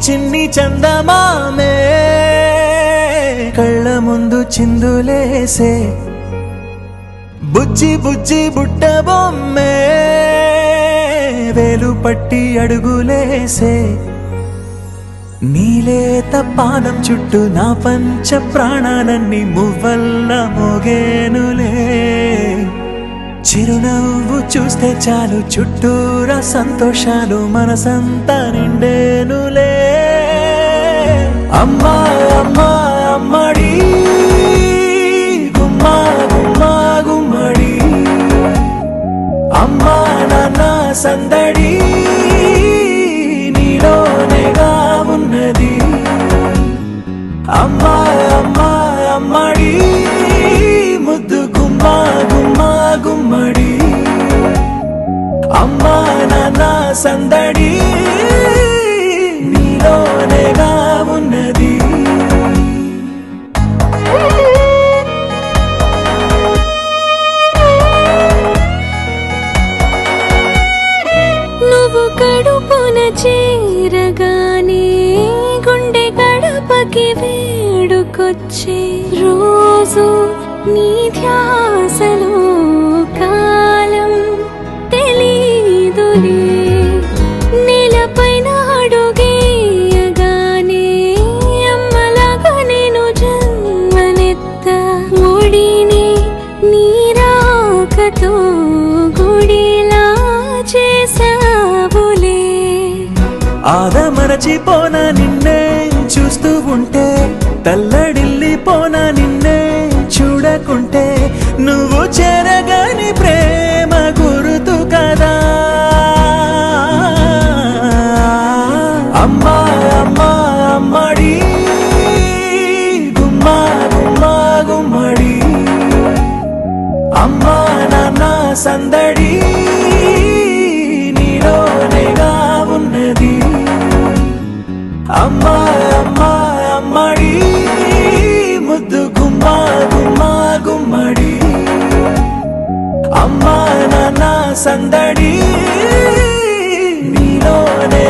చిన్ని చందమామే కళ్ళ ముందు చిందులేసే బుజ్జి బుజ్జి బుట్ట బొమ్మే వేలు పట్టి అడుగులేసే నీలేత పానం చుట్టూ నా పంచ ప్రాణాలన్నీ మువ్వల్ల మోగేనులే చిరునవ్వు చూస్తే చాలు చుట్టూరా సంతోషాలు మనసంతా నిండేనులే అమ్మా అమ్మా అమ్మడి గుమ్మా గుమ్మా గుమ్మడి అమ్మా నాన్న సందడి నీలోనేగా ఉన్నది అమ్మా అమ్మా అమ్మడి ముద్దు గుమ్మా గుమ్మా గుమ్మడి అమ్మా నాన్న సందడి నీలోనేగా ఉన్నది నువ్వు కడుపున చేరగానే గుండె గడపకి వేడుకొచ్చే రోజు నీ ధ్యాసలో కాలం తెలీదులే నేలపైన అడుగేయగానే అమ్మలాగా నేను జన్మనెత్త ఒడిని నీ రాకతో గుడిలా చేసావులే ఆదమరచిపోనా నిన్నే చూస్తూ ఉంటే తల్లడిల్లిపోనా నిన్నే చూడకుంటే నువ్వు చెరగని ప్రేమ గురుతు కదా అమ్మా అమ్మా అమ్మడి గుమ్మా గుమ్మా గుమ్మడి అమ్మా నాన్న సందడి నీలోనేగా ఉన్నది అమ్మా అమ్మా అమ్మడి ముద్దు గుమ్మా గుమ్మా గుమ్మడి అమ్మా నాన్న సందడి నీలోనే